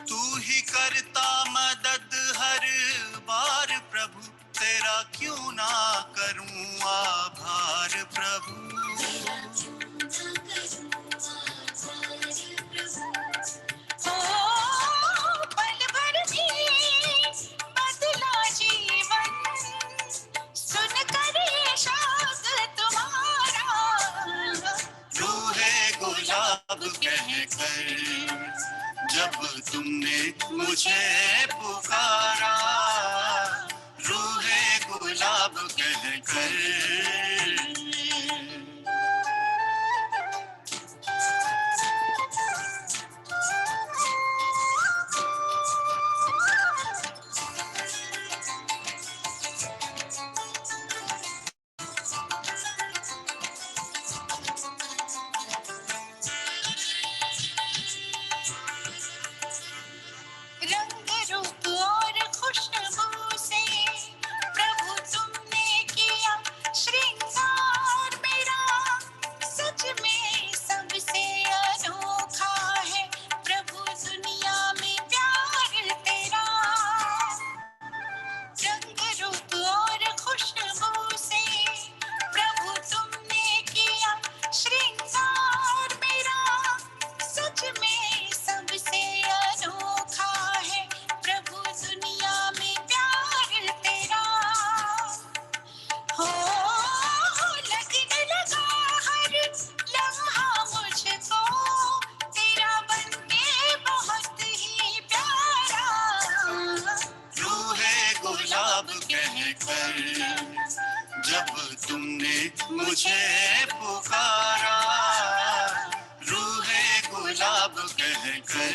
तू ही करता मदद हर बार प्रभु, तेरा क्यों ना करूं आभार प्रभु। जब तुमने मुझे पुकारा, रूहे गुलाब कहकर। जब तुमने मुझे पुकारा, रूहे गुलाब कहकर।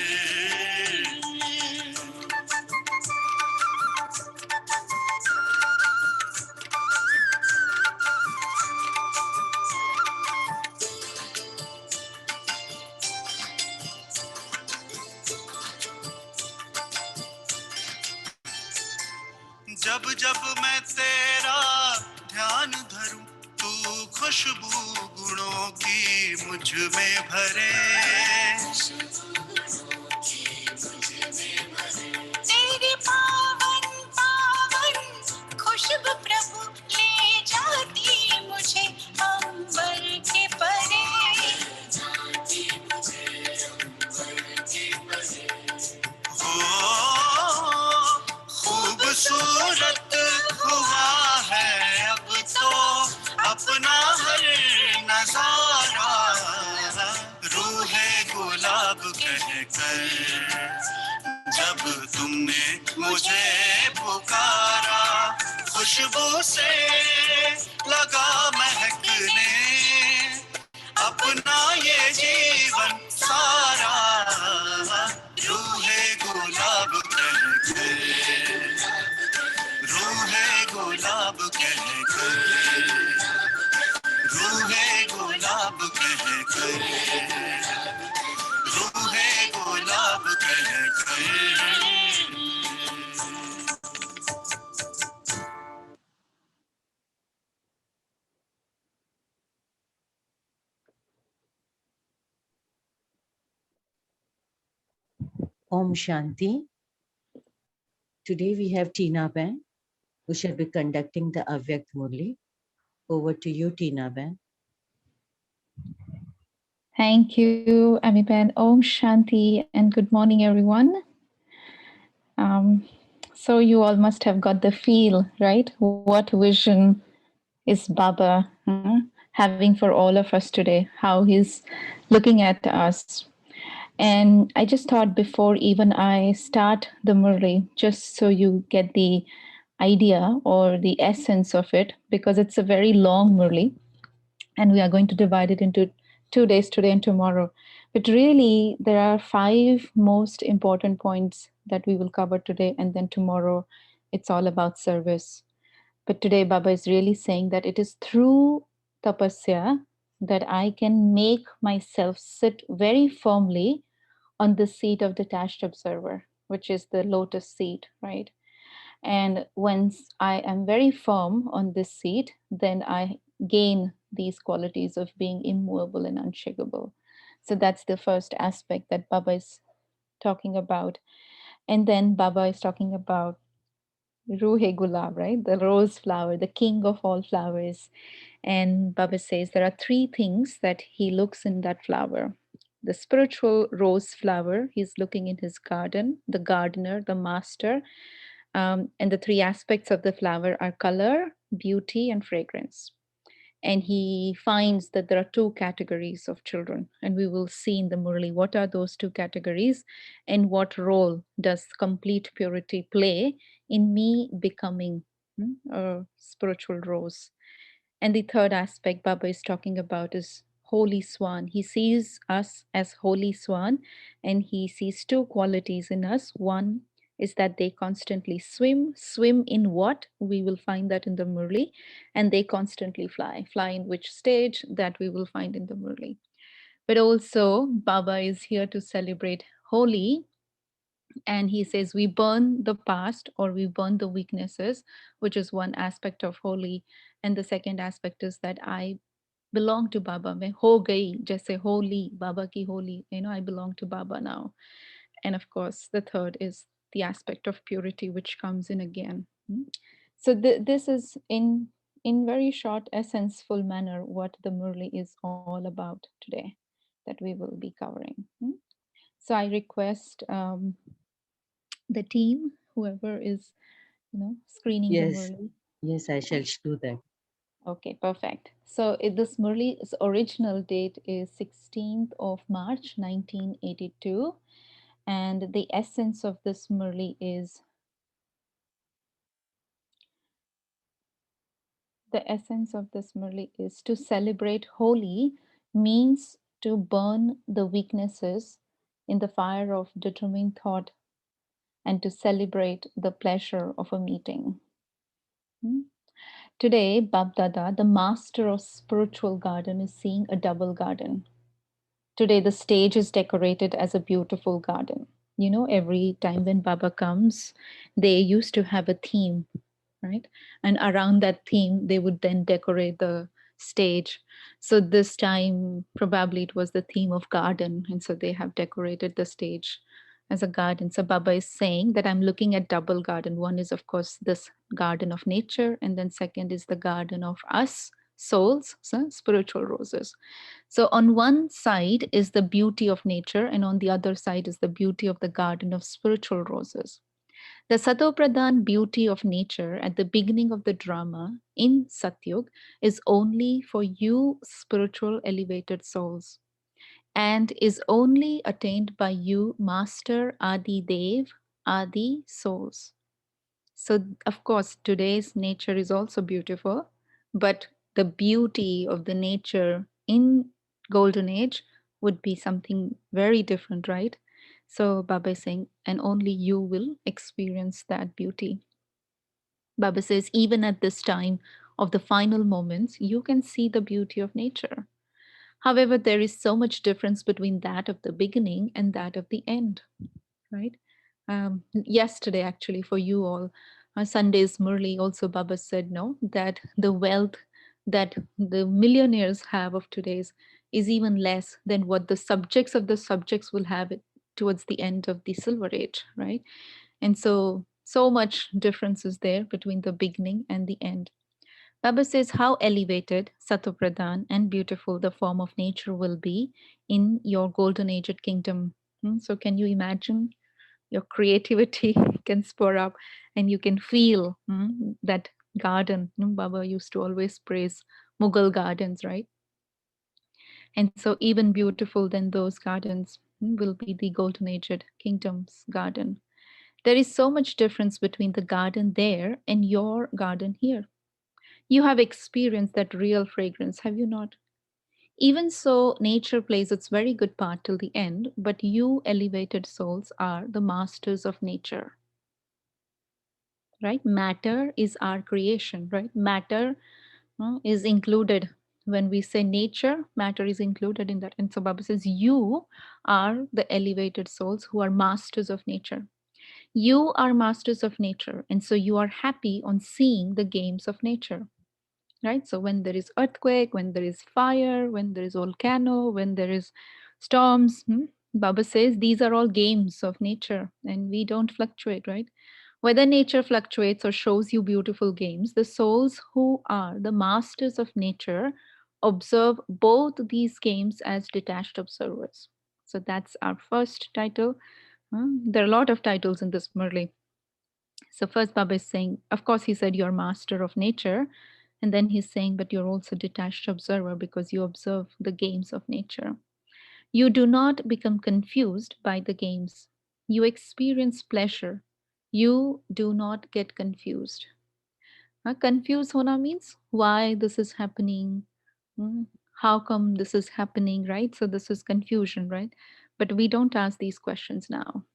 जब जब मैं तेरा ध्यान धरूं, तू खुशबू गुणों की मुझ में भरे। तेरी पावन पावन खुशबू प्रभु ले जाती मुझे अंबर के परे। खूबसूरत हुआ है अब तो अपना हर नजारा, रूहे गुलाब कहकर। जब तुमने मुझे पुकारा, खुशबू से लगा महकने अपना ये जीवन सारा, रूहे गुलाब कहकर। रूहे गुलाब कहकर, रूहे गुलाब कहकर, रूहे गुलाब कहकर। Om Shanti. Today we have Tina Ben, who shall be conducting the Avyakt Murli. Over to you, Tina Ben. Thank you, Ami Ben. Om Shanti and good morning, everyone. So you all must have got the feel, right? What vision is Baba having for all of us today? How he's looking at us. And I just thought before even I start the Murli, just so you get the idea or the essence of it, because it's a very long Murli, and we are going to divide it into 2 days, today and tomorrow. But really, there are 5 most important points that we will cover today, and then tomorrow it's all about service. But today Baba is really saying that it is through tapasya that I can make myself sit very firmly on the seat of detached observer, which is the lotus seat, right? And once I am very firm on this seat, then I gain these qualities of being immovable and unshakable. So that's the first aspect that Baba is talking about. And then Baba is talking about Ruhe Gulab, right? The rose flower, the king of all flowers. And Baba says there are three things that he looks in that flower. The spiritual rose flower, he's looking in his garden, the gardener, the master. And the three aspects of the flower are color, beauty, and fragrance. And he finds that there are two categories of children, and we will see in the Murli what are those two categories and what role does complete purity play in me becoming a spiritual rose. And the third aspect Baba is talking about is holy swan. He sees us as holy swan, and he sees two qualities in us. One is that they constantly swim. Swim in what? We will find that in the Murli. And they constantly fly. Fly in which stage? That we will find in the Murli. But also, Baba is here to celebrate Holi, and he says we burn the past or we burn the weaknesses, which is one aspect of Holi. And the second aspect is that I belong to Baba. Main ho gayi, jaise holy, Baba ki holy, I belong to Baba now. And of course, the third is the aspect of purity, which comes in again. So this is in very short, essence-full manner what the Murli is all about today, that we will be covering. So I request the team, whoever is, screening the Yes, Murli. yes, I shall do that. Okay, perfect. So this Murli's original date is 16th of March, 1982. And the essence of this Murli is, to celebrate Holi means to burn the weaknesses in the fire of determined thought and to celebrate the pleasure of a meeting. Today, Bab Dada, the master of spiritual garden, is seeing a double garden. Today, the stage is decorated as a beautiful garden. Every time when Baba comes, they used to have a theme, right? And around that theme, they would then decorate the stage. So this time, probably it was the theme of garden. And so they have decorated the stage as a garden. So Baba is saying that I'm looking at double garden. One is, of course, this garden of nature. And then second is the garden of us, souls, so spiritual roses. So on one side is the beauty of nature, and on the other side is the beauty of the garden of spiritual roses. The Satopradhan beauty of nature at the beginning of the drama in Satyug is only for you spiritual elevated souls and is only attained by you Master Adi Dev, Adi souls. So, of course, today's nature is also beautiful, but the beauty of the nature in Golden Age would be something very different, right? So, Baba is saying, and only you will experience that beauty. Baba says, even at this time of the final moments, you can see the beauty of nature. However, there is so much difference between that of the beginning and that of the end, right? Yesterday, actually, for you all, Sunday's Murli also Baba said, no, that the wealth that the millionaires have of today's is even less than what the subjects of the subjects will have it towards the end of the Silver Age, right? And so much difference is there between the beginning and the end. Baba says how elevated, Satopradhan, and beautiful the form of nature will be in your golden aged kingdom. So can you imagine your creativity can spur up and you can feel that garden. Baba used to always praise Mughal gardens, right? And so even beautiful than those gardens will be the golden aged kingdom's garden. There is so much difference between the garden there and your garden here. You have experienced that real fragrance, have you not? Even so, nature plays its very good part till the end, but you elevated souls are the masters of nature, right? Matter is our creation, right? Matter is included. When we say nature, matter is included in that. And so Baba says, you are the elevated souls who are masters of nature. You are masters of nature. And so you are happy on seeing the games of nature, right? So when there is earthquake, when there is fire, when there is volcano, when there is Storms, Baba says, these are all games of nature and we don't fluctuate, right? Whether nature fluctuates or shows you beautiful games, the souls who are the masters of nature observe both these games as detached observers. So that's our first title. There are a lot of titles in this Murli. So first Baba is saying, of course, he said you're master of nature. And then he's saying, but you're also detached observer because you observe the games of nature. You do not become confused by the games. You experience pleasure. You do not get confused. Confused hona means why this is happening, hmm, how come this is happening, right? So this is confusion, right? But we don't ask these questions now.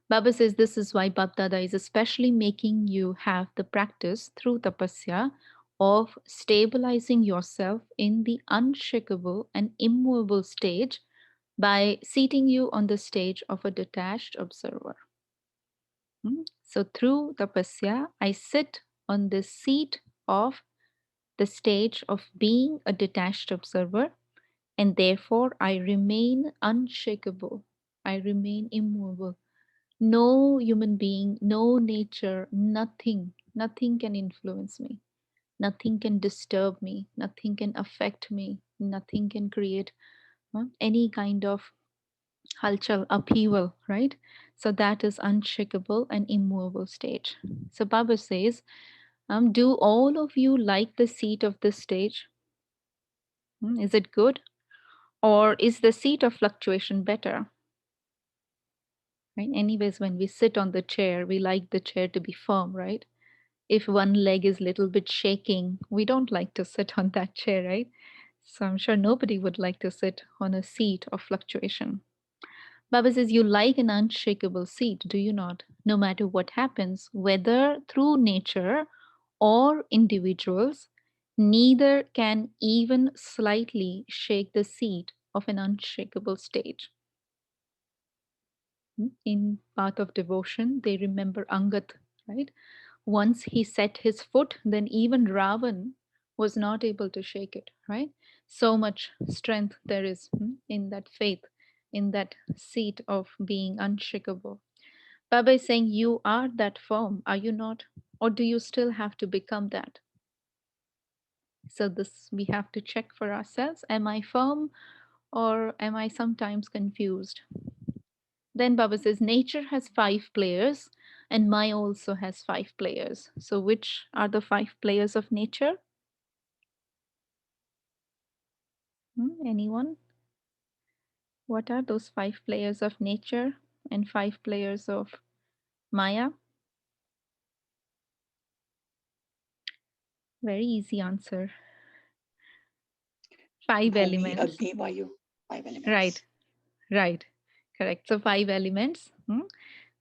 Baba says this is why Bapdada is especially making you have the practice through tapasya of stabilizing yourself in the unshakable and immovable stage by seating you on the stage of a detached observer. So through tapasya, I sit on the seat of the stage of being a detached observer, and therefore I remain unshakable. I remain immovable. No human being, no nature, nothing can influence me. Nothing can disturb me. Nothing can affect me. Nothing can create any kind of halchal, upheaval, right? So that is unshakable and immovable stage. So Baba says, do all of you like the seat of this stage? Is it good? Or is the seat of fluctuation better? Right? Anyways, when we sit on the chair, we like the chair to be firm, right? If one leg is a little bit shaking, we don't like to sit on that chair, right? So I'm sure nobody would like to sit on a seat of fluctuation. Baba says, you like an unshakable seat, do you not? No matter what happens, whether through nature or individuals, neither can even slightly shake the seat of an unshakable stage. In path of devotion, they remember Angat, right? Once he set his foot, then even Ravan was not able to shake it, right? So much strength there is in that faith, in that seat of being unshakable. Baba is saying, you are that firm, are you not? Or do you still have to become that? So this we have to check for ourselves. Am I firm or am I sometimes confused? Then Baba says, nature has 5 players and Maya also has 5 players. So which are the 5 players of nature? Anyone? What are those 5 players of nature and 5 players of Maya? Very easy answer. Bhumi, Five elements. Agni, Vayu, 5 elements. Right, right. Correct. So 5 elements.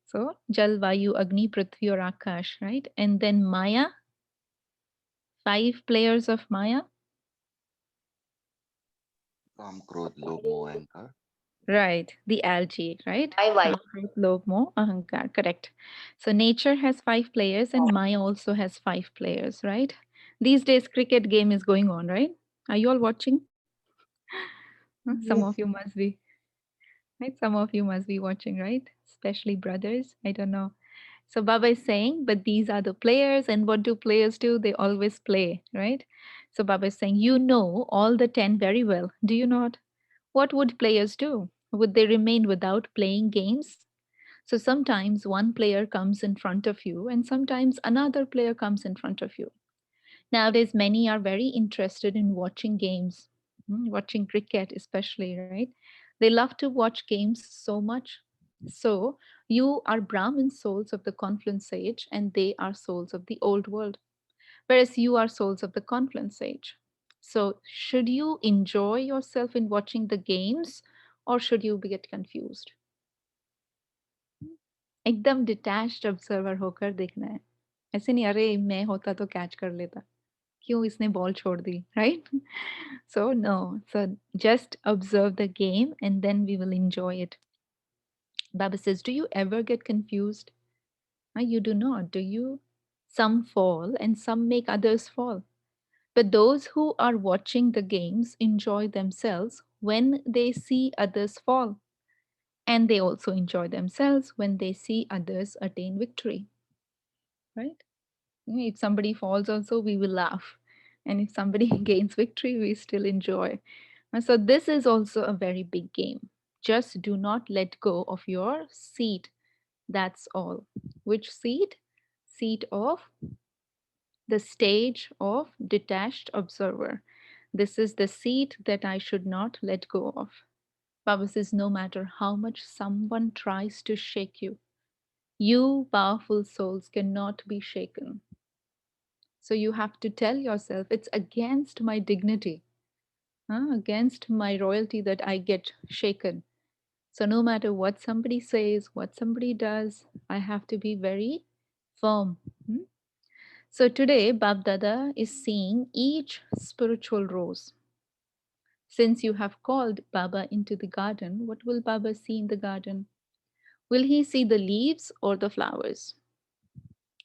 So Jal, Vayu, Agni, Prithvi or Akash, right? And then Maya, 5 players of Maya. Kam, Krodh, Lobh, Moh, Ahankar. Right, the algae, right? I like. Lobh, Moh, Ahankar, correct. So nature has 5 players and Maya also has 5 players, right? These days cricket game is going on, right? Are you all watching? Some of you must be, right? Some of you must be watching, right? Especially brothers. I don't know. So Baba is saying, but these are the players, and what do players do? They always play, right? So Baba is saying, you know all the 10 very well. Do you not? What would players do? Would they remain without playing games? So sometimes one player comes in front of you, and sometimes another player comes in front of you. Nowadays, many are very interested in watching games, watching cricket, especially, right? They love to watch games so much. So you are Brahmin souls of the confluence age, and they are souls of the old world, whereas you are souls of the confluence age. So should you enjoy yourself in watching the games, or should you get confused? एकदम detached observer होकर देखना है ऐसे नहीं अरे मैं होता तो कैच कर लेता क्यों इसने बॉल छोड़ दी right so no so just observe the game and then we will enjoy it Baba says, do you ever get confused? You do not, do you? Some fall and some make others fall. But those who are watching the games enjoy themselves when they see others fall, and they also enjoy themselves when they see others attain victory, right? If somebody falls also, we will laugh, and if somebody gains victory, we still enjoy. So this is also a very big game. Just do not let go of your seat. That's all. Which seat? Seat of the stage of detached observer. This is the seat that I should not let go of. Baba says, no matter how much someone tries to shake you, you powerful souls cannot be shaken. So you have to tell yourself, it's against my dignity, against my royalty that I get shaken. So no matter what somebody says, what somebody does, I have to be very firm. So today, Bab Dada is seeing each spiritual rose. Since you have called Baba into the garden, what will Baba see in the garden? Will he see the leaves or the flowers?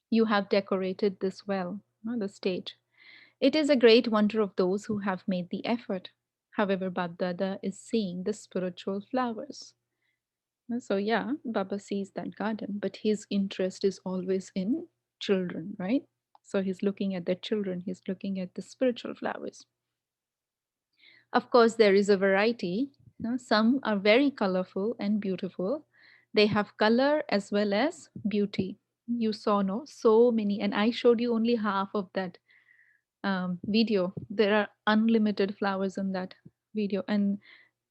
You have decorated this well, the stage. It is a great wonder of those who have made the effort. However, Bab Dada is seeing the spiritual flowers. So, yeah, Baba sees that garden, but his interest is always in children, right? So, he's looking at the children, he's looking at the spiritual flowers. Of course, there is a variety. Some are very colorful and beautiful. They have color as well as beauty. You saw, no, so many, and I showed you only half of that video. There are unlimited flowers in that video and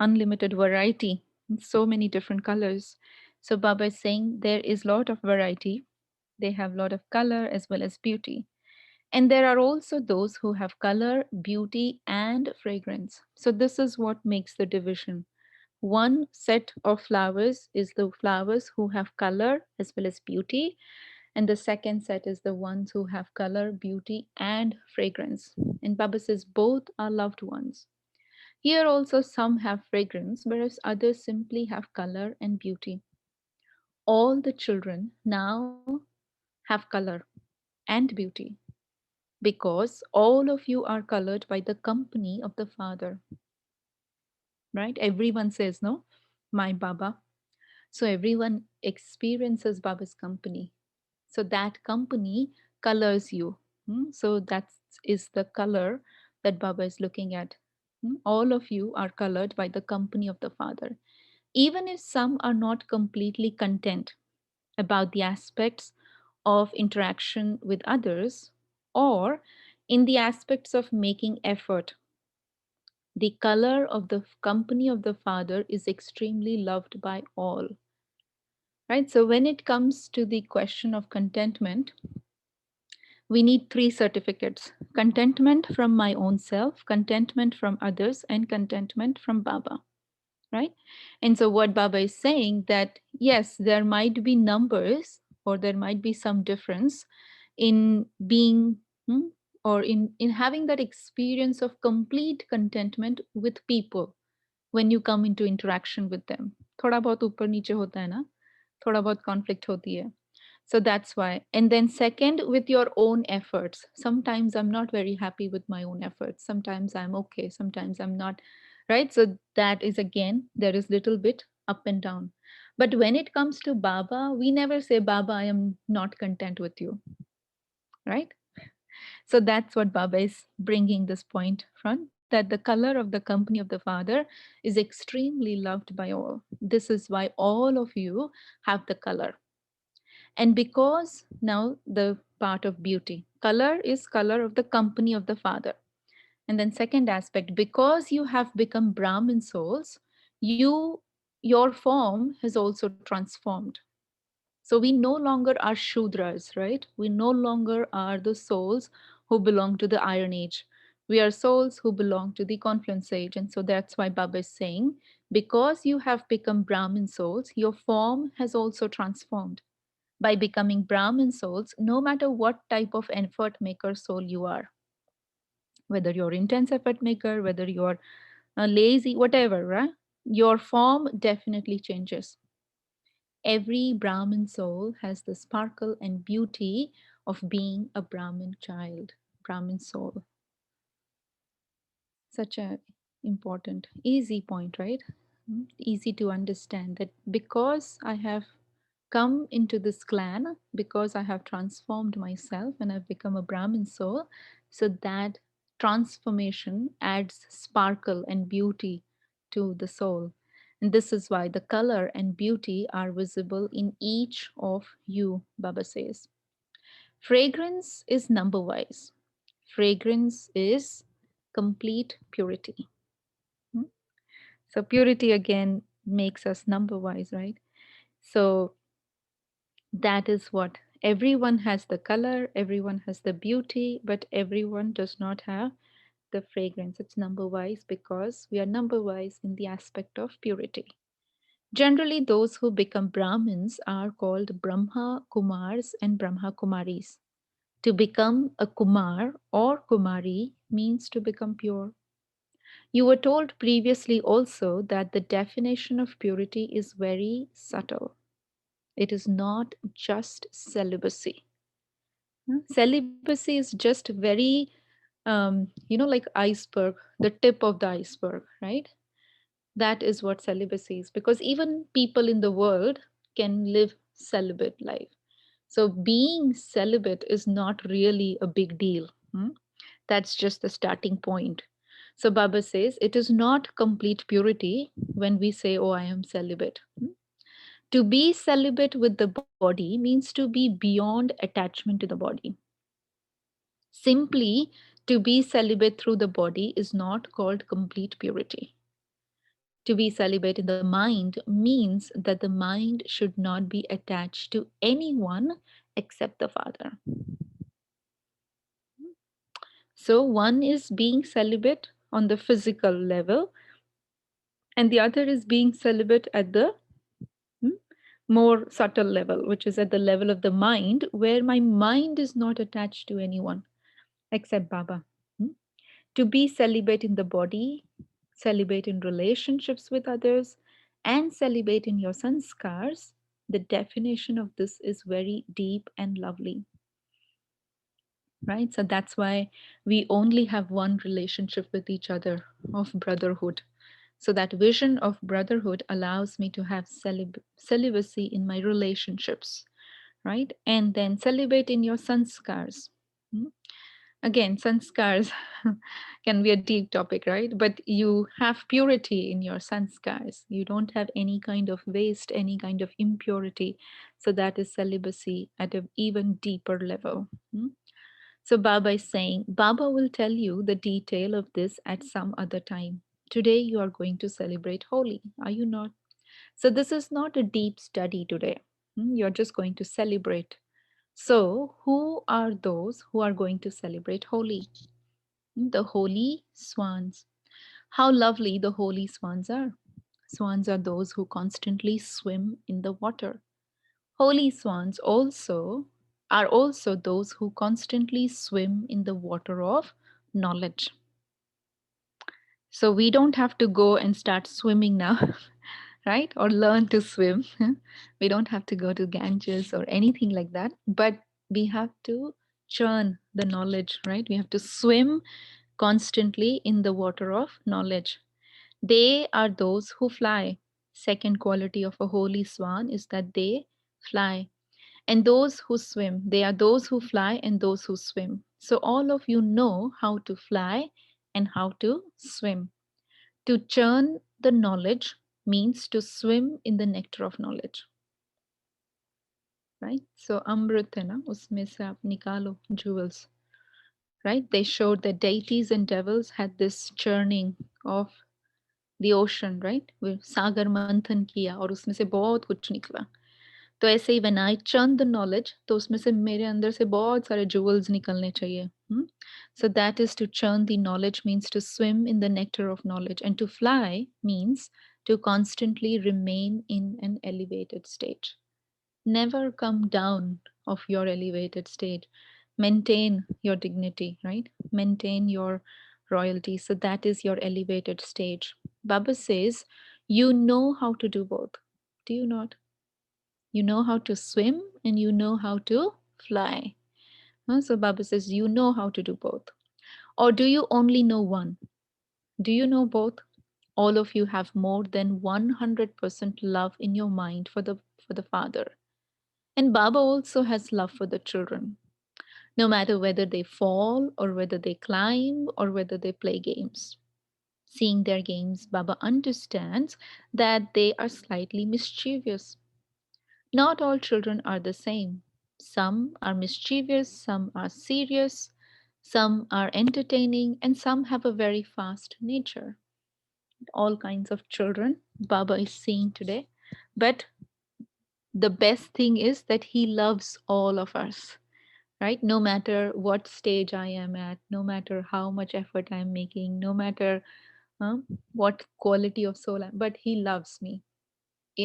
unlimited variety, so many different colors. So Baba is saying there is a lot of variety. They have a lot of color as well as beauty. And there are also those who have color, beauty, and fragrance. So this is what makes the division. One set of flowers is the flowers who have color as well as beauty, and the second set is the ones who have color, beauty, and fragrance. And Baba says both are loved ones. Here also some have fragrance, whereas others simply have color and beauty. All the children now have color and beauty because all of you are colored by the company of the Father. Right? Everyone says, no, my Baba. So everyone experiences Baba's company. So that company colors you. So that is the color that Baba is looking at. All of you are colored by the company of the Father. Even if some are not completely content about the aspects of interaction with others or in the aspects of making effort, the color of the company of the Father is extremely loved by all. Right? So when it comes to the question of contentment, we need three certificates: contentment from my own self, contentment from others, and contentment from Baba. Right? And so what Baba is saying that yes, there might be numbers or there might be some difference in being or in having that experience of complete contentment with people when you come into interaction with them. थोड़ा बहुत ऊपर नीचे होता है ना, थोड़ा बहुत conflict होती है. So that's why. And then second, with your own efforts. Sometimes I'm not very happy with my own efforts. Sometimes I'm okay. Sometimes I'm not. Right. So that is again, there is little bit up and down. But when it comes to Baba, we never say, Baba, I am not content with you. Right. So that's what Baba is bringing this point from, that the color of the company of the Father is extremely loved by all. This is why all of you have the color. And because now the part of beauty, color is color of the company of the Father. And then second aspect, because you have become Brahmin souls, your form has also transformed. So we no longer are Shudras, right? We no longer are the souls who belong to the Iron Age. We are souls who belong to the Confluence Age. And so that's why Baba is saying, because you have become Brahmin souls, your form has also transformed. By becoming Brahmin souls, no matter what type of effort maker soul you are, whether you're intense effort maker, whether you're lazy, whatever, right? Your form definitely changes. Every Brahmin soul has the sparkle and beauty of being a Brahmin child, Brahmin soul. Such a important, easy point, right? Easy to understand that because I have come into this clan, because I have transformed myself and I've become a Brahmin soul, so that transformation adds sparkle and beauty to the soul. And this is why the color and beauty are visible in each of you, Baba says. Fragrance is number wise. Fragrance is complete purity. Hmm? So purity again makes us number wise, right? So that is what everyone has, the color, everyone has the beauty, but everyone does not have the fragrance. It's number wise because we are number wise in the aspect of purity. Generally, those who become Brahmins are called Brahma Kumars and Brahma Kumaris. To become a Kumar or Kumari means to become pure. You were told previously also that the definition of purity is very subtle. It is not just celibacy. Celibacy is just very, like iceberg, the tip of the iceberg, right? That is what celibacy is, because even people in the world can live celibate life. So being celibate is not really a big deal. That's just the starting point. So Baba says it is not complete purity when we say, oh, I am celibate. To be celibate with the body means to be beyond attachment to the body. Simply to be celibate through the body is not called complete purity. To be celibate in the mind means that the mind should not be attached to anyone except the Father. So one is being celibate on the physical level, and the other is being celibate at the more subtle level, which is at the level of the mind, where my mind is not attached to anyone except Baba. To be celibate in the body, celibate in relationships with others, and celibate in your sanskars, the definition of this is very deep and lovely, right? So that's why we only have one relationship with each other of brotherhood. So that vision of brotherhood allows me to have celibacy in my relationships, right? And then celibate in your sanskars. Again, sanskars can be a deep topic, right? But you have purity in your sanskars. You don't have any kind of waste, any kind of impurity. So that is celibacy at an even deeper level. So Baba is saying, Baba will tell you the detail of this at some other time. Today you are going to celebrate Holi, are you not? So this is not a deep study today. You're just going to celebrate. So who are those who are going to celebrate Holi? The holy swans. How lovely the holy swans are. Swans are those who constantly swim in the water. Holy swans are also those who constantly swim in the water of knowledge. So we don't have to go and start swimming now, right? Or learn to swim. We don't have to go to Ganges or anything like that, but we have to churn the knowledge, right? We have to swim constantly in the water of knowledge. They are those who fly. Second quality of a holy swan is that they fly. And those who swim, they are those who fly and those who swim. So all of you know how to fly and how to swim. To churn the knowledge means to swim in the nectar of knowledge. Right? So Amrit hai na, usme se aap nikalo jewels. Right? They showed that deities and devils had this churning of the ocean, right? वो सागर मंथन किया और उसमें से बहुत कुछ निकला. तो ऐसे ही when I churn the knowledge, तो उसमें से मेरे अंदर से बहुत सारे jewels निकलने चाहिए. So that is to churn the knowledge means to swim in the nectar of knowledge, and to fly means to constantly remain in an elevated state. Never come down of your elevated state. Maintain your dignity, right? Maintain your royalty. So that is your elevated stage. Baba says, you know how to do both. Do you not? You know how to swim and you know how to fly. So Baba says, you know how to do both. Or do you only know one? Do you know both? All of you have more than 100% love in your mind for the Father. And Baba also has love for the children, no matter whether they fall or whether they climb or whether they play games. Seeing their games, Baba understands that they are slightly mischievous. Not all children are the same. Some are mischievous, some are serious, some are entertaining, and some have a very fast nature. All kinds of children Baba is seeing today. But the best thing is that he loves all of us, right? No matter what stage I am at, no matter how much effort I'm making, no matter what quality of soul but he loves me.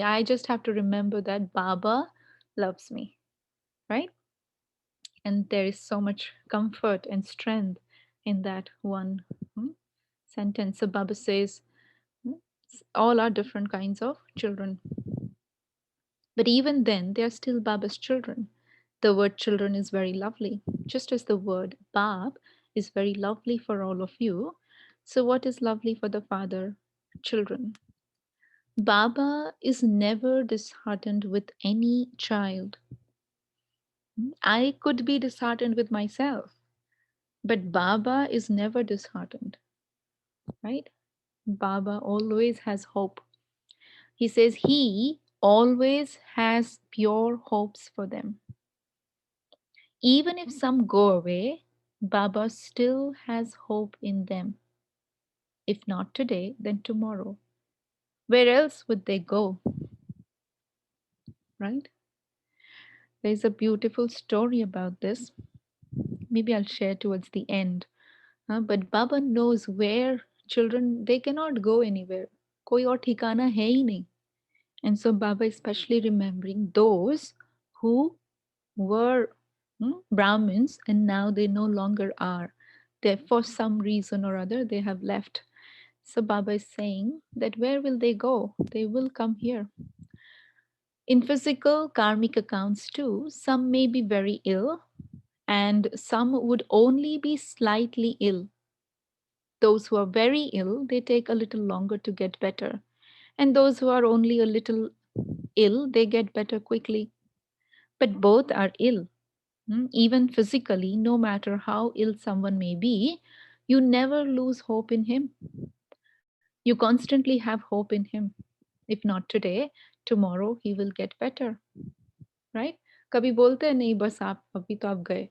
I just have to remember that Baba loves me, right? And there is so much comfort and strength in that one sentence. So Baba says, all are different kinds of children. But even then, they are still Baba's children. The word children is very lovely, just as the word Bab is very lovely for all of you. So, what is lovely for the Father? Children. Baba is never disheartened with any child. I could be disheartened with myself, but Baba is never disheartened, right? Baba always has hope. He says he always has pure hopes for them. Even if some go away, Baba still has hope in them. If not today, then tomorrow. Where else would they go? Right? There's a beautiful story about this. Maybe I'll share towards the end. But Baba knows where children, they cannot go anywhere. कोई और ठिकाना है ही नहीं. And so Baba is especially remembering those who were Brahmins and now they no longer are. They, for some reason or other, they have left. So Baba is saying that where will they go? They will come here. In physical karmic accounts too, some may be very ill and some would only be slightly ill. Those who are very ill, they take a little longer to get better. And those who are only a little ill, they get better quickly. But both are ill. Even physically, no matter how ill someone may be, you never lose hope in him. You constantly have hope in him. If not today, tomorrow he will get better. Right? कभी बोलते हैं नहीं बस आप अभी तो आप गए.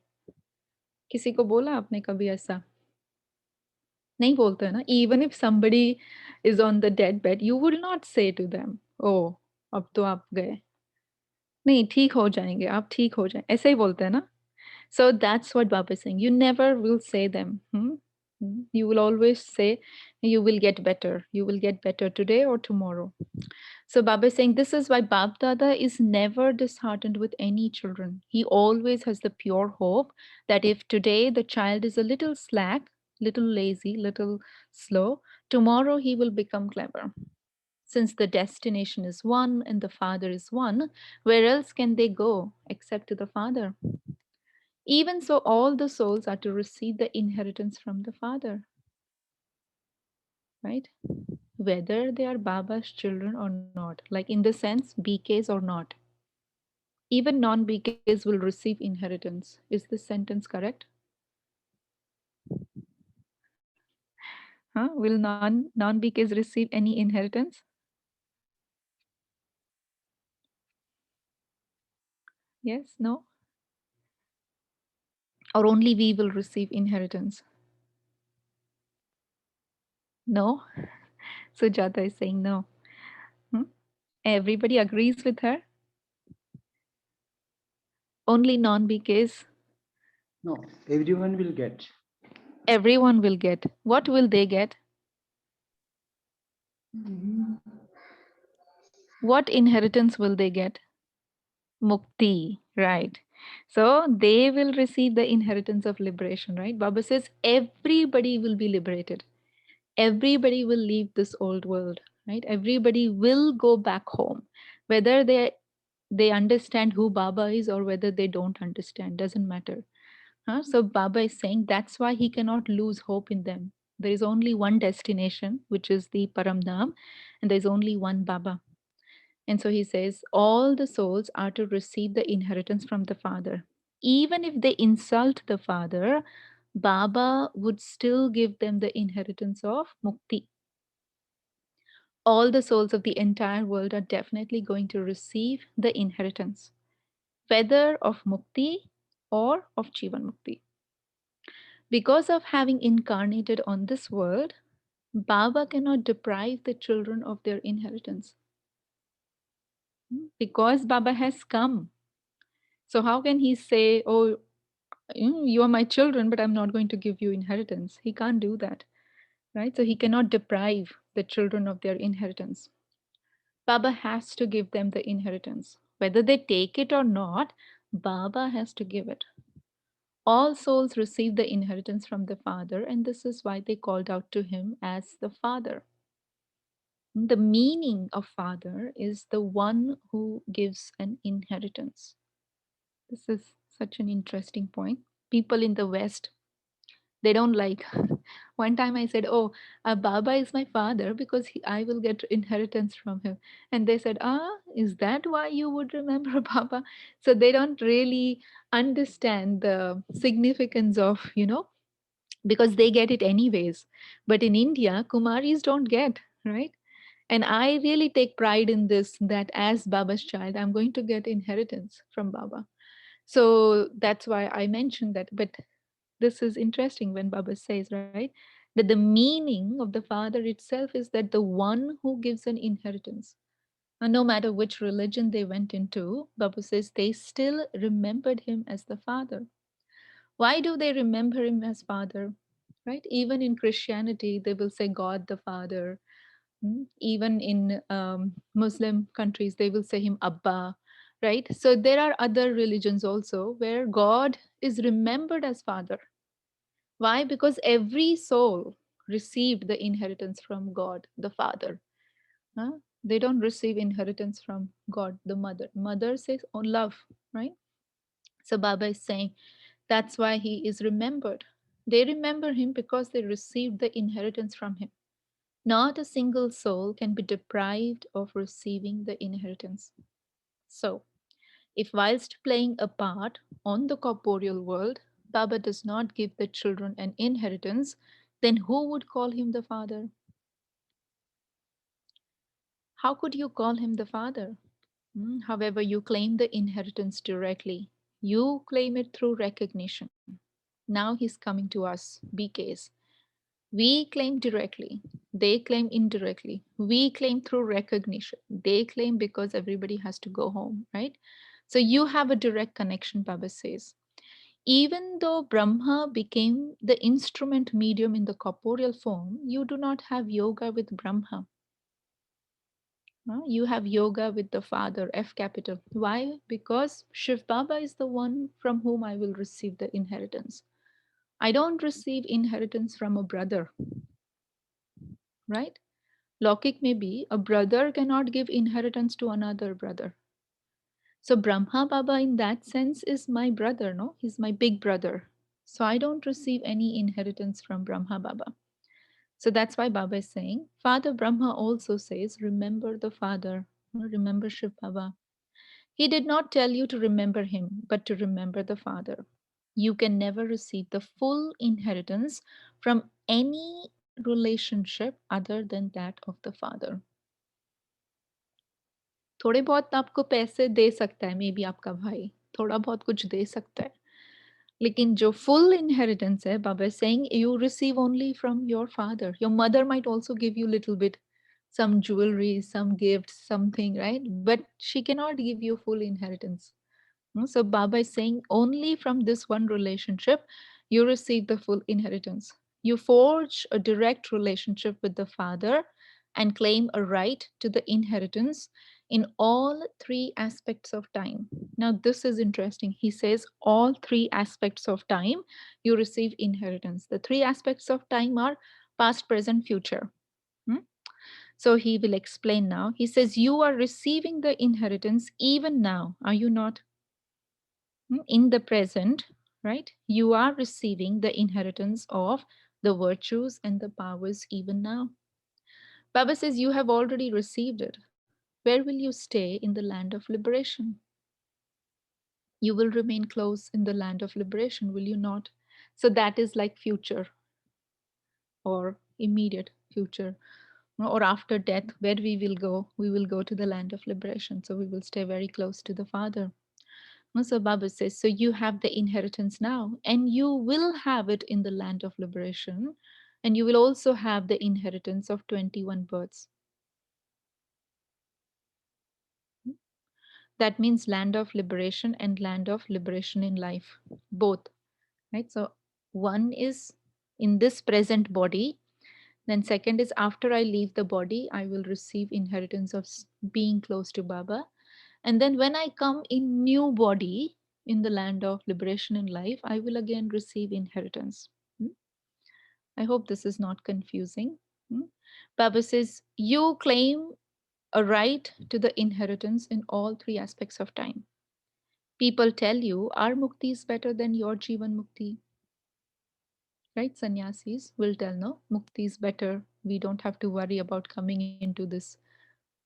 किसी को बोला आपने कभी ऐसा? नहीं बोलते हैं ना. Even if somebody is on the dead bed, you will not say to them, oh, अब तो आप गए. नहीं, ठीक हो जाएंगे, आप ठीक हो जाएंगे. ऐसे ही बोलते हैं ना. So that's what Baba is saying. You never will say them. You will always say, you will get better. You will get better today or tomorrow. So Baba is saying, this is why Bab Dada is never disheartened with any children. He always has the pure hope that if today the child is a little slack, little lazy, little slow, tomorrow he will become clever. Since the destination is one and the Father is one, where else can they go except to the Father? Even so, all the souls are to receive the inheritance from the Father, right? Whether they are Baba's children or not, like in the sense, BKs or not. Even non-BKs will receive inheritance. Is this sentence correct? Will non-BKs receive any inheritance? Yes, no? Or only we will receive inheritance? No? Sujata is saying no. Everybody agrees with her? Only non-BKs? No, everyone will get. Everyone will get. What will they get? What inheritance will they get? Mukti, right. So they will receive the inheritance of liberation, right? Baba says everybody will be liberated. Everybody will leave this old world, right? Everybody will go back home. Whether they understand who Baba is or whether they don't understand, doesn't matter. So Baba is saying that's why he cannot lose hope in them. There is only one destination, which is the Paramdham, and there's only one Baba. And so he says, all the souls are to receive the inheritance from the Father. Even if they insult the Father, Baba would still give them the inheritance of Mukti. All the souls of the entire world are definitely going to receive the inheritance, whether of Mukti or of Jivan Mukti. Because of having incarnated on this world, Baba cannot deprive the children of their inheritance. Because Baba has come. So how can he say, oh, you are my children, but I'm not going to give you inheritance? He can't do that, right? So he cannot deprive the children of their inheritance. Baba has to give them the inheritance. Whether they take it or not, Baba has to give it. All souls receive the inheritance from the Father, and this is why they called out to him as the Father. The meaning of Father is the one who gives an inheritance. This is such an interesting point. People in the West, they don't like. One time I said, oh, Baba is my father because I will get inheritance from him. And they said, is that why you would remember Baba? So they don't really understand the significance of, because they get it anyways. But in India, Kumaris don't get, right? And I really take pride in this, that as Baba's child, I'm going to get inheritance from Baba. So that's why I mentioned that. But this is interesting when Baba says, right, that the meaning of the Father itself is that the one who gives an inheritance. And no matter which religion they went into, Baba says they still remembered him as the Father. Why do they remember him as Father? Right? Even in Christianity, they will say God the Father. Even in Muslim countries, they will say him Abba, right? So there are other religions also where God is remembered as Father. Why? Because every soul received the inheritance from God, the Father. Huh? They don't receive inheritance from God, the Mother. Mother says, oh, love, right? So Baba is saying that's why he is remembered. They remember him because they received the inheritance from him. Not a single soul can be deprived of receiving the inheritance. So, if whilst playing a part on the corporeal world, Baba does not give the children an inheritance, then who would call him the Father? How could you call him the Father? However, you claim the inheritance directly. You claim it through recognition. Now he's coming to us, BKs. We claim directly. They claim indirectly. We claim through recognition. They claim because everybody has to go home, right? So you have a direct connection, Baba says. Even though Brahma became the instrument medium in the corporeal form, you do not have yoga with Brahma. You have yoga with the Father, F capital. Why? Because Shiv Baba is the one from whom I will receive the inheritance. I don't receive inheritance from a brother, right? Lokik may be, a brother cannot give inheritance to another brother. So Brahma Baba in that sense is my brother, no? He's my big brother. So I don't receive any inheritance from Brahma Baba. So that's why Baba is saying, Father Brahma also says, remember the Father, remember Shiv Baba. He did not tell you to remember him, but to remember the Father. You can never receive the full inheritance from any relationship other than that of the Father. थोड़े बहुत आपको पैसे दे सकता है may be आपका भाई, थोड़ा बहुत कुछ दे सकता है, लेकिन जो full inheritance है, Baba is saying you receive only from your father. Your mother might also give you little bit, some jewelry, some gifts, something, right? But she cannot give you full inheritance. So Baba is saying only from this one relationship, you receive the full inheritance. You forge a direct relationship with the Father and claim a right to the inheritance in all three aspects of time. Now, this is interesting. He says all three aspects of time, you receive inheritance. The three aspects of time are past, present, future. So he will explain now. He says, you are receiving the inheritance even now, are you not? In the present, right? You are receiving the inheritance of the virtues and the powers even now. Baba says, you have already received it. Where will you stay in the land of liberation? You will remain close in the land of liberation, will you not? So that is like future or immediate future, or after death, where we will go. We will go to the land of liberation. So we will stay very close to the Father. So Baba says, so you have the inheritance now, and you will have it in the land of liberation, and you will also have the inheritance of 21 births. That means land of liberation and land of liberation in life, both, right? So one is in this present body, then second is after I leave the body, I will receive inheritance of being close to Baba. And then when I come in new body in the land of liberation in life, I will again receive inheritance. I hope this is not confusing. Baba says, you claim a right to the inheritance in all three aspects of time. People tell you, our mukti is better than your Jivan mukti. Right? Sannyasis will tell, no, mukti is better. We don't have to worry about coming into this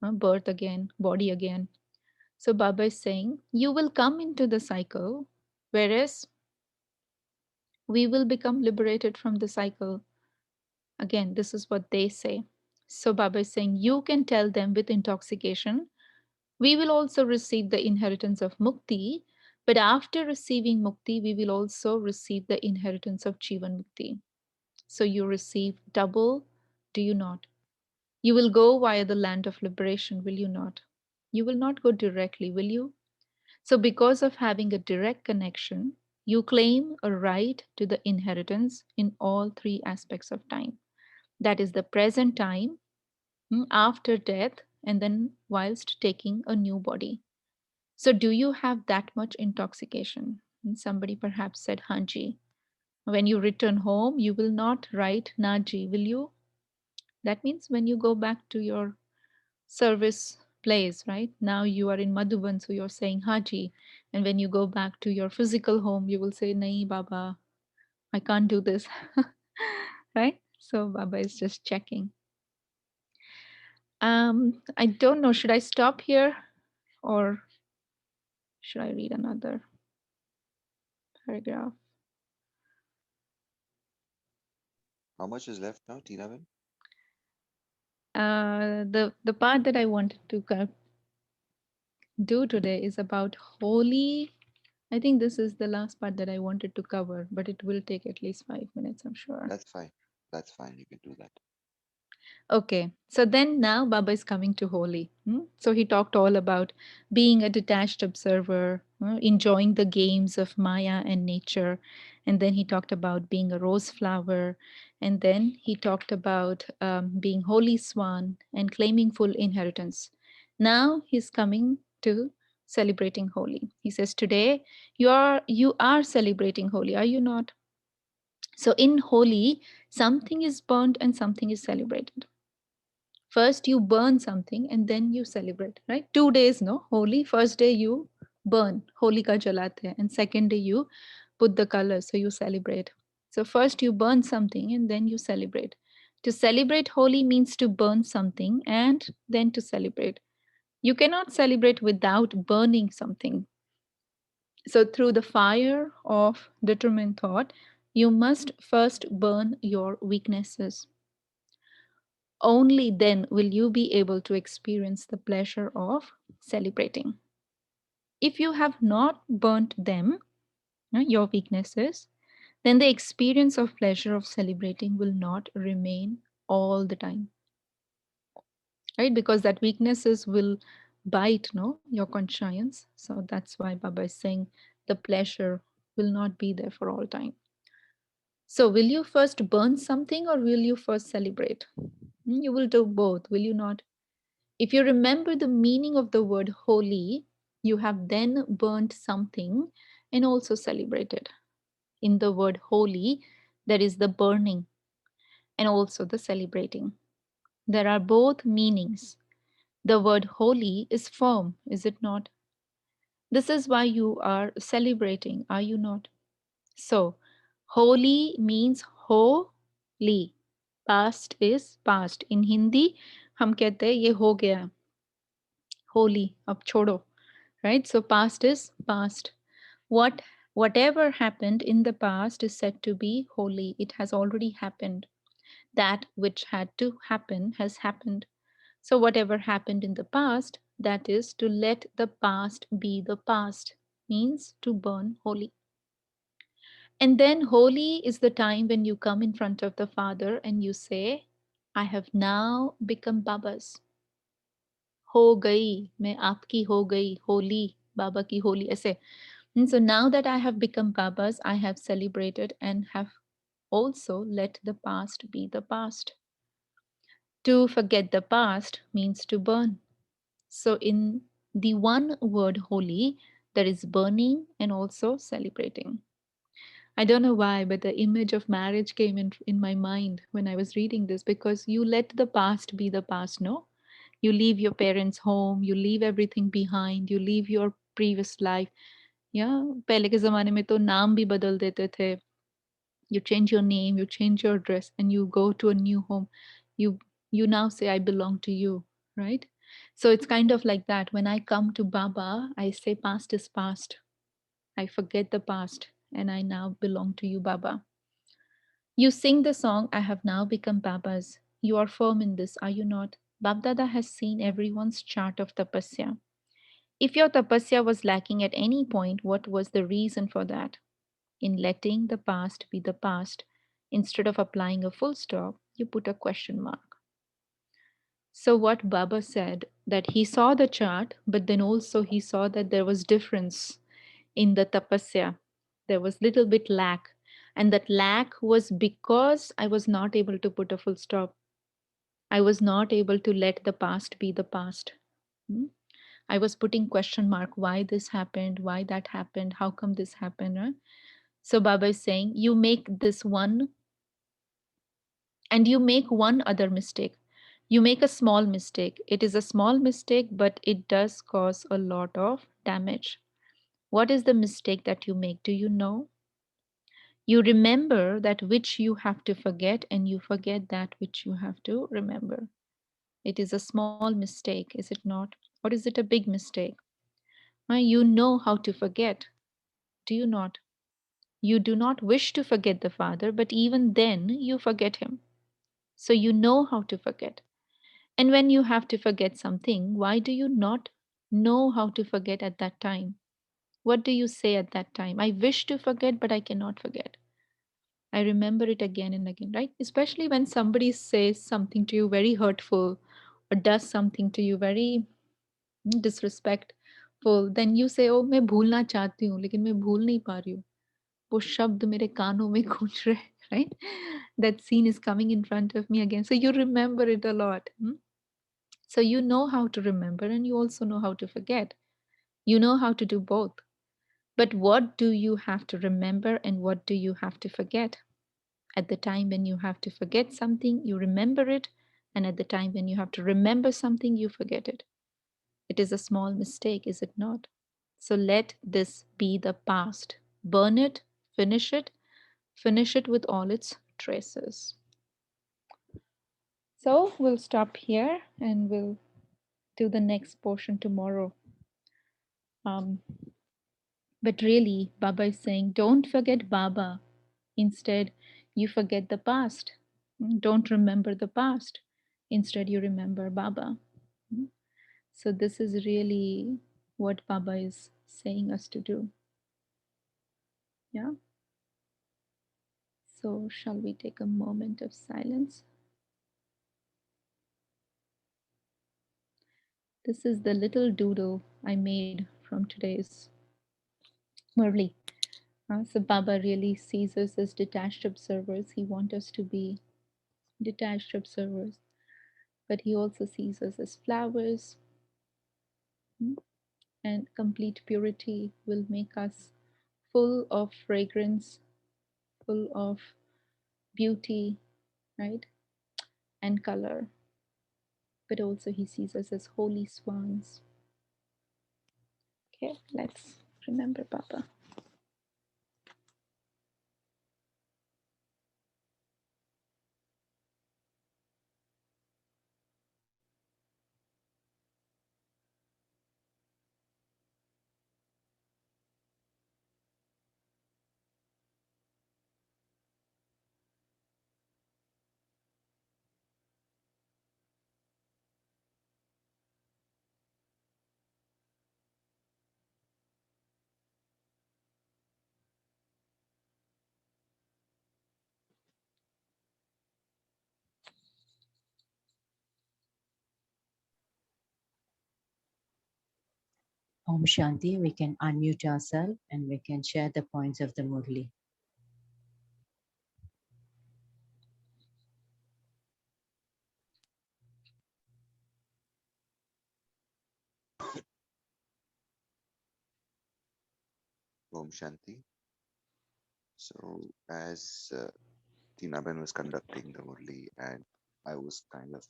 birth again, body again. So Baba is saying, you will come into the cycle, whereas we will become liberated from the cycle. Again, this is what they say. So Baba is saying, you can tell them with intoxication, we will also receive the inheritance of mukti, but after receiving mukti, we will also receive the inheritance of Jivan mukti. So you receive double, do you not? You will go via the land of liberation, will you not? You will not go directly, will you? So because of having a direct connection, you claim a right to the inheritance in all three aspects of time. That is the present time, after death, and then whilst taking a new body. So do you have that much intoxication? And somebody perhaps said, Hanji. When you return home, you will not write Naji, will you? That means when you go back to your service place, right? Now you are in Madhuban, so you're saying Haji. And when you go back to your physical home, you will say, Nahi, Baba, I can't do this. Right? So Baba is just checking. I don't know, should I stop here or should I read another paragraph? How much is left now, Tinaben? The part that I wanted to do today is about Holi. I think this is the last part that I wanted to cover, but it will take at least 5 minutes, I'm sure. That's fine. That's fine. You can do that. Okay, so then now Baba is coming to Holi. So he talked all about being a detached observer, enjoying the games of Maya and nature. And then he talked about being a rose flower. And then he talked about being holy swan and claiming full inheritance. Now he's coming to celebrating Holi. He says, today you are celebrating Holi, are you not? So in Holi, something is burnt and something is celebrated. First you burn something and then you celebrate, right? 2 days, no? Holi, first day you burn, Holika jalate hai, and second day you put the colors, so you celebrate. So first you burn something and then you celebrate. To celebrate Holi means to burn something and then to celebrate. You cannot celebrate without burning something. So through the fire of determined thought, you must first burn your weaknesses. Only then will you be able to experience the pleasure of celebrating. If you have not burnt them, your weaknesses, then the experience of pleasure of celebrating will not remain all the time. Right? Because that weaknesses will bite, no, your conscience. So that's why Baba is saying the pleasure will not be there for all time. So will you first burn something or will you first celebrate? You will do both, will you not? If you remember the meaning of the word holy, you have then burnt something and also celebrated. In the word holy, there is the burning and also the celebrating. There are both meanings. The word holy is firm, is it not? This is why you are celebrating, are you not? So, holy means ho, Li. Past is past. In Hindi, हम कहते हैं ये हो गया. Holi, ab chodo. Right? So past is past. Whatever happened in the past is said to be holy. It has already happened. That which had to happen has happened. So whatever happened in the past, that is to let the past be the past, means to burn holy. And then holy is the time when you come in front of the Father and you say, I have now become Baba's. हो गई, मैं आपकी हो गई, holy, Baba ki holy, ऐसे. And so now that I have become Baba's, I have celebrated and have also let the past be the past. To forget the past means to burn. So in the one word holy, there is burning and also celebrating. I don't know why, but the image of marriage came in my mind when I was reading this, because you let the past be the past, no? You leave your parents' home, you leave everything behind, you leave your previous life. Yeah, पहले के ज़माने में तो नाम भी बदल देते थे. You change your name, you change your dress, and you go to a new home. You now say, I belong to you, right? So it's kind of like that. When I come to Baba, I say past is past. I forget the past and I now belong to you, Baba. You sing the song, I have now become Baba's. You are firm in this, are you not? Babdada has seen everyone's chart of tapasya. If your tapasya was lacking at any point, what was the reason for that? In letting the past be the past, instead of applying a full stop, you put a question mark. So what Baba said, that he saw the chart, but then also he saw that there was difference in the tapasya. There was little bit lack. And that lack was because I was not able to put a full stop. I was not able to let the past be the past. I was putting question mark, why this happened, why that happened, how come this happened, right? So Baba is saying, you make this one and you make one other mistake. You make a small mistake. It is a small mistake, but it does cause a lot of damage. What is the mistake that you make? Do you know? You remember that which you have to forget, and you forget that which you have to remember. It is a small mistake, is it not? Or is it a big mistake? You know how to forget, do you not? You do not wish to forget the Father, but even then you forget Him. So you know how to forget. And when you have to forget something, why do you not know how to forget at that time? What do you say at that time? I wish to forget, but I cannot forget. I remember it again and again, right? Especially when somebody says something to you very hurtful or does something to you very disrespectful, then you say, oh, मैं भूलना चाहती हूँ, लेकिन मैं भूल नहीं पा रही हूँ. वो शब्द मेरे कानों में गूंज रहे, right? That scene is coming in front of me again. So you remember it a lot. So you know how to remember and you also know how to forget. You know how to do both. But what do you have to remember and what do you have to forget? At the time when you have to forget something, you remember it. And at the time when you have to remember something, you forget it. It is a small mistake, is it not? So let this be the past. Burn it, finish it with all its traces. So we'll stop here and we'll do the next portion tomorrow. But really, Baba is saying, don't forget Baba. Instead, you forget the past. Don't remember the past. Instead, you remember Baba. So this is really what Baba is saying us to do. Yeah. So shall we take a moment of silence? This is the little doodle I made from today's Murli. So Baba really sees us as detached observers. He wants us to be detached observers, but he also sees us as flowers, and complete purity will make us full of fragrance, full of beauty, right? And color. But also he sees us as holy swans. Okay, let's remember Baba. Om Shanti. We can unmute ourselves and we can share the points of the Murli. Om Shanti. So, as Tinaben was conducting the Murli, and I was kind of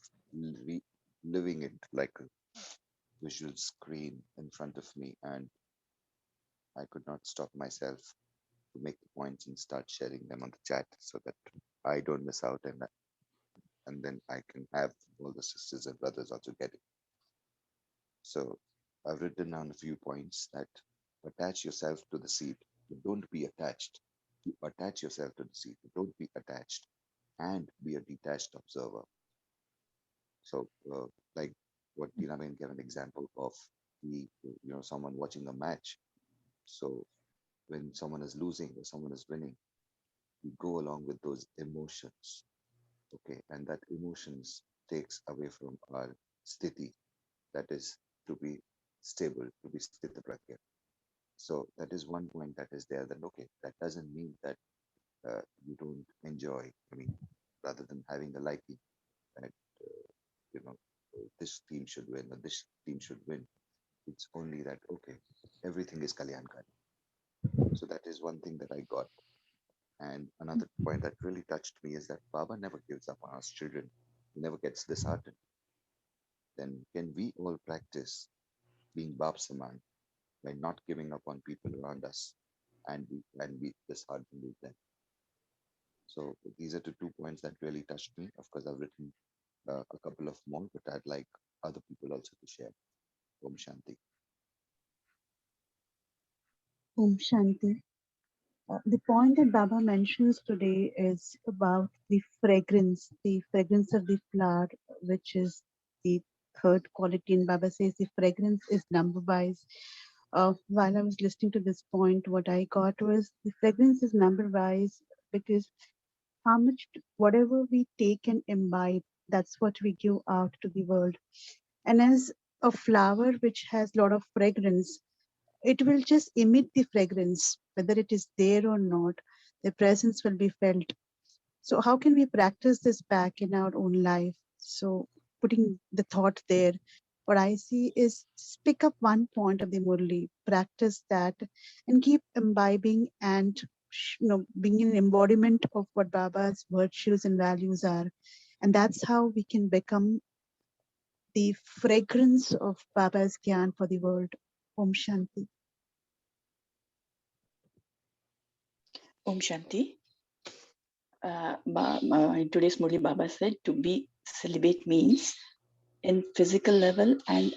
living it like a visual screen in front of me, and I could not stop myself to make the points and start sharing them on the chat so that I don't miss out, and then I can have all the sisters and brothers also get it. So I've written down a few points that attach yourself to the seed, but don't be attached. You attach yourself to the seed, but don't be attached, and be a detached observer. So, like what Tinaben gave an example of someone watching a match. So when someone is losing or someone is winning, we go along with those emotions, okay, and that emotions takes away from our sthiti, that is to be stable, to be sthita pragya. So that is one point that is there. Then okay, that doesn't mean that you don't enjoy. I mean, rather than having a liking that you know this team should win or this team should win, it's only that okay, everything is kalyankari. So that is one thing that I got. And another point that really touched me is that Baba never gives up on us children. He never gets disheartened. Then can we all practice being Bab Saman by not giving up on people around us and be disheartened with them? So these are the 2 points that really touched me. Of course, I've written a couple of more, but I'd like other people also to share. Om Shanti. Om Shanti. The point that Baba mentions today is about the fragrance of the flower, which is the third quality. And Baba says the fragrance is number wise. While I was listening to this point, what I got was the fragrance is number wise because how much, whatever we take and imbibe, that's what we give out to the world. And as a flower which has a lot of fragrance, it will just emit the fragrance, whether it is there or not, the presence will be felt. So how can we practice this back in our own life? So putting the thought there, what I see is just pick up one point of the Murli, practice that, and keep imbibing and being an embodiment of what Baba's virtues and values are. And that's how we can become the fragrance of Baba's Gyan for the world. Om Shanti. Om Shanti. In today's Murli, Baba said to be celibate means in physical level and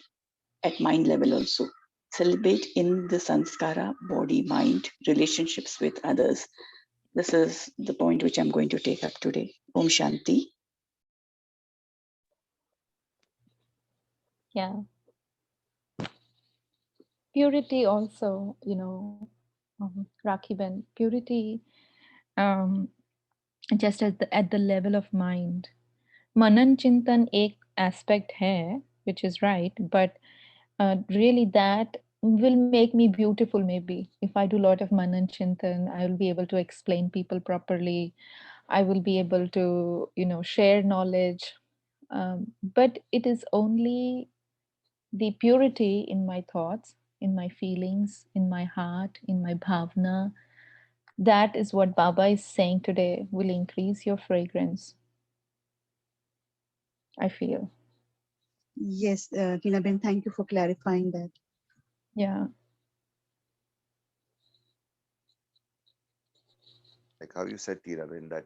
at mind level also. Celibate in the sanskara, body, mind, relationships with others. This is the point which I'm going to take up today. Om Shanti. Yeah. Purity also, Rakhi Ben, purity just at the level of mind. Manan Chintan ek aspect hai, which is right, but really that will make me beautiful maybe. If I do a lot of Manan Chintan, I will be able to explain people properly. I will be able to, share knowledge. But it is only the purity in my thoughts, in my feelings, in my heart, in my bhavna. That is what Baba is saying today will increase your fragrance, I feel. Yes, Tina Ben, thank you for clarifying that. Yeah. Like how you said, Tiraben, that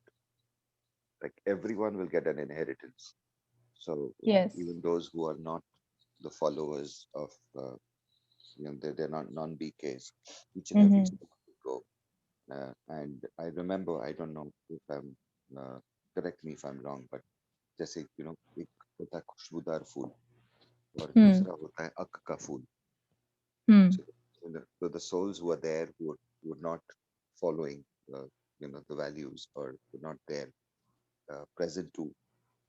like everyone will get an inheritance. So Yes. even those who are not the followers of, they're not non-BKs, each and every Mm-hmm. step will go. And I remember, I don't know if I'm, correct me if I'm wrong, but जैसे एक होता है खुशबूदार फूल और दूसरा होता है अक का फूल. So the souls who are there who are not following the values or were not there present to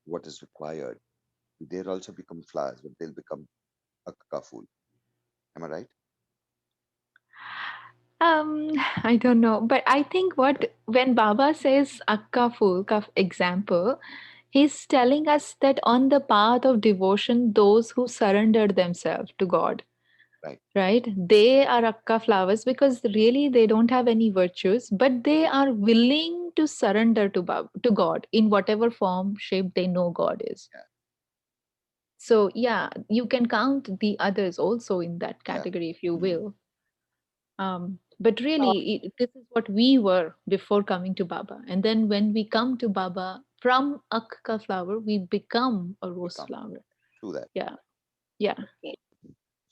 what is required, they'll also become flowers, but they'll become a fool. Am I right? I don't know, but I think when Baba says akka full ka example, he's telling us that on the path of devotion, those who surrendered themselves to God, Right. right? They are akka flowers because really they don't have any virtues, but they are willing to surrender to God in whatever form, shape they know God is. Yeah. So yeah, you can count the others also in that Yeah. category if you Mm. will. But really, this is what we were before coming to Baba. And then when we come to Baba from akka flower, we become a rose Become flower. through that. Yeah, yeah,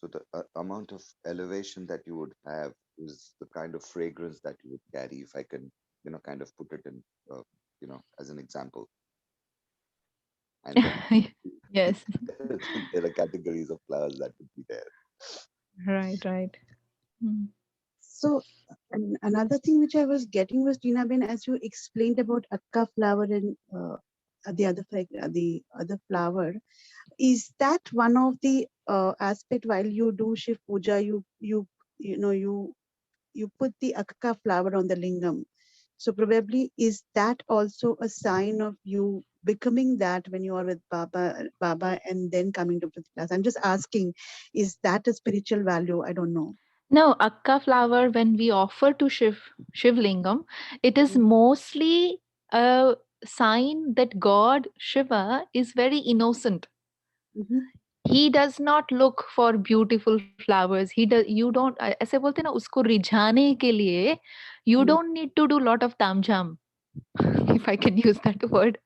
So the amount of elevation that you would have is the kind of fragrance that you would carry. If I can, kind of put it in, as an example. And then yes, there are categories of flowers that would be there. right, right. Mm. So another thing which I was getting was, Tina Ben, as you explained about akka flower and the other flower, is that one of the aspect while you do Shiv Puja, you put the akka flower on the lingam. So probably is that also a sign of you becoming that when you are with Baba and then coming to the class? I'm just asking, is that a spiritual value? I don't know. No, akka flower, when we offer to Shivlingam, it is Mm. mostly a sign that God, Shiva, is very innocent. Mm-hmm. He does not look for beautiful flowers. He does. You don't. ऐसे बोलते हैं ना, उसको रिझाने के लिए you Mm. don't need to do lot of tamjam. If I can use that word,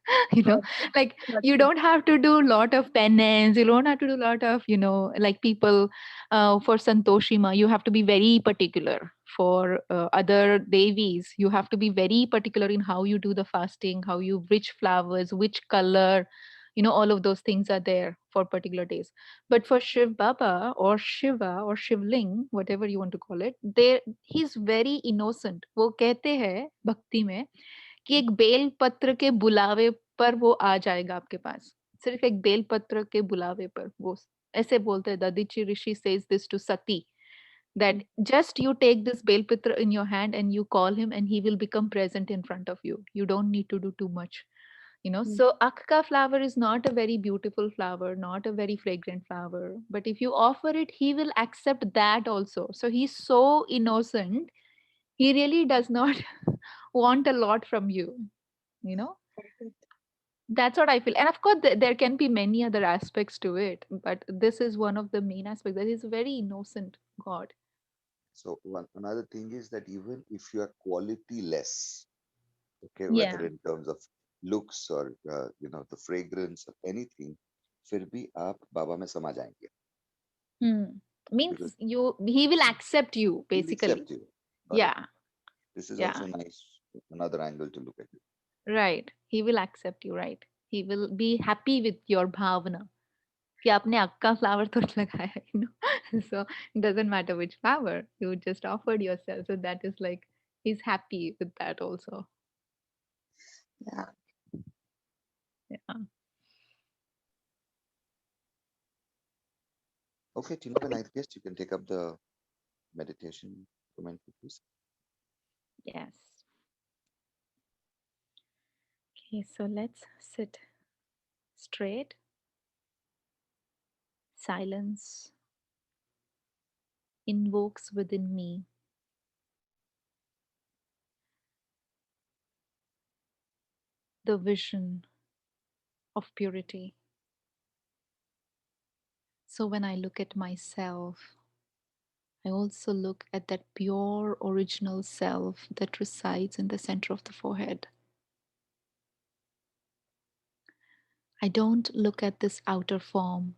like you don't have to do lot of penance. You don't have to do lot of, like people for Santoshima, you have to be very particular. For other devis, you have to be very particular in how you do the fasting, how you which flowers, which color, all of those things are there for particular days. But for Shiv Baba or Shiva or Shivling, whatever you want to call it, there he's very innocent. वो कहते हैं भक्ति में कि एक bell पत्र के बुलावे पर वो आ जाएगा आपके पास। सिर्फ एक बेल पत्र के बुलावे पर वो ऐसे बोलते हैं, ददीची ऋषि says this to Sati, that just you take this bel patra in your hand and you call him and he will become present in front of you. You don't need to do too much. So akka flower is not a very beautiful flower, not a very fragrant flower, but if you offer it, he will accept that also. So he's so innocent, he really does not want a lot from you. you know that's what I feel. And of course there can be many other aspects to it, but this is one of the main aspects, that he's very innocent God. So another thing is that even if you are quality less, okay, Yeah. whether in terms of looks or the fragrance of anything, फिर भी आप बाबा में समा जाएंगे Means because he will accept you he will basically. accept you. Got it. Yeah, This is yeah, also nice, another angle to look at it. right. He will accept you, right? He will be happy with your bhavana. कि आपने अक्का flower तो लगाया है, so it doesn't matter which flower, you just offered yourself, so that is like he's happy with that also. Yeah. Yeah. Okay, Tina, I guess you can take up the meditation commentary, please. Yes. Okay, so let's sit straight. Silence invokes within me the vision of purity. So when I look at myself, I also look at that pure original self that resides in the center of the forehead. I don't look at this outer form.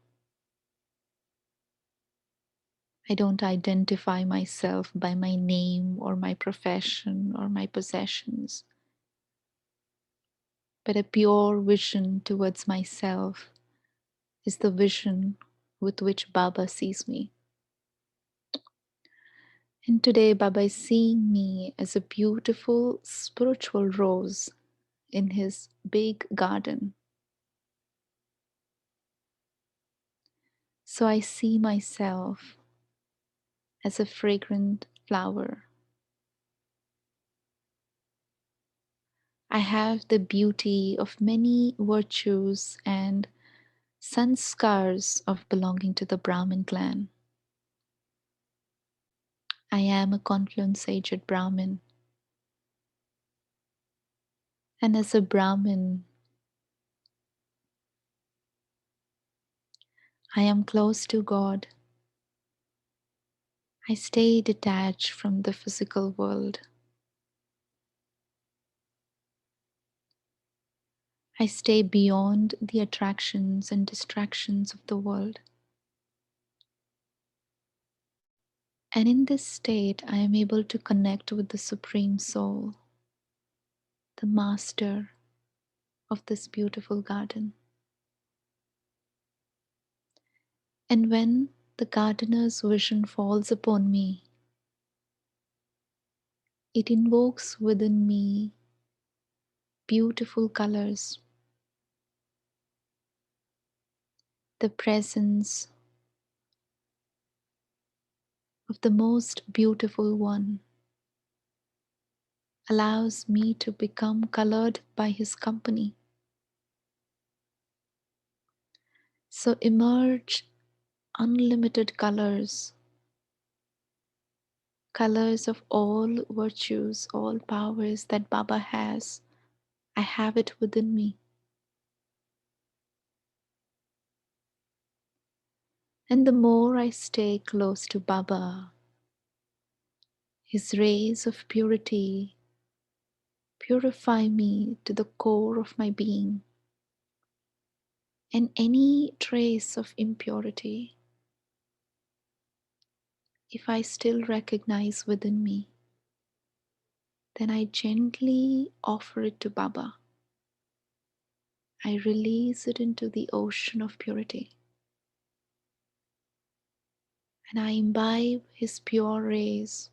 I don't identify myself by my name or my profession or my possessions, but a pure vision towards myself is the vision with which Baba sees me. And today, Baba is seeing me as a beautiful spiritual rose in his big garden. So I see myself as a fragrant flower I have the beauty of many virtues and sanskars of belonging to the Brahmin clan. I am a confluence aged Brahmin. And as a Brahmin, I am close to God. I stay detached from the physical world. I stay beyond the attractions and distractions of the world. And in this state, I am able to connect with the Supreme Soul, the Master of this beautiful garden. And when the gardener's vision falls upon me, it invokes within me beautiful colors, the presence of the most beautiful one allows me to become colored by his company. So emerge unlimited colors, colors of all virtues, all powers that Baba has. I have it within me. And the more I stay close to Baba, his rays of purity purify me to the core of my being. And any trace of impurity, if I still recognize within me, then I gently offer it to Baba. I release it into the ocean of purity. And I imbibe his pure rays.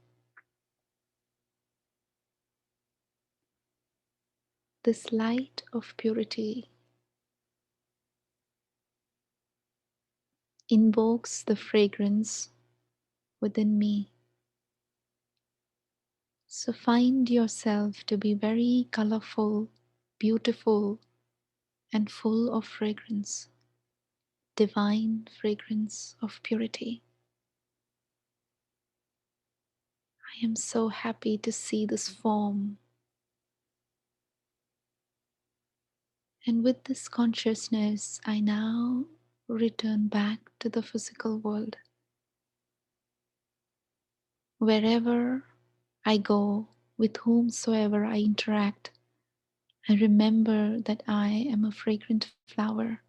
This light of purity invokes the fragrance within me. So find yourself to be very colorful, beautiful, and full of fragrance, divine fragrance of purity. I am so happy to see this form. And with this consciousness, I now return back to the physical world. Wherever I go, with whomsoever I interact, I remember that I am a fragrant flower,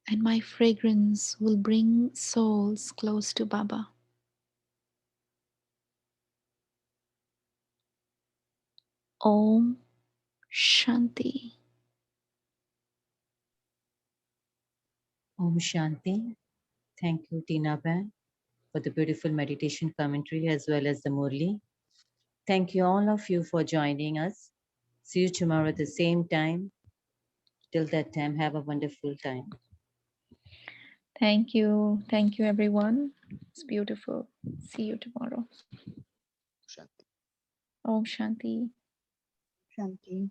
and my fragrance will bring souls close to Baba. Om Shanti. Om Shanti. Thank you, Tina Ben, for the beautiful meditation commentary as well as the Murli. Thank you all of you for joining us. See you tomorrow at the same time. Till that time, have a wonderful time. Thank you. Thank you, everyone. It's beautiful. See you tomorrow. Shanti. Om Shanti. Shanti.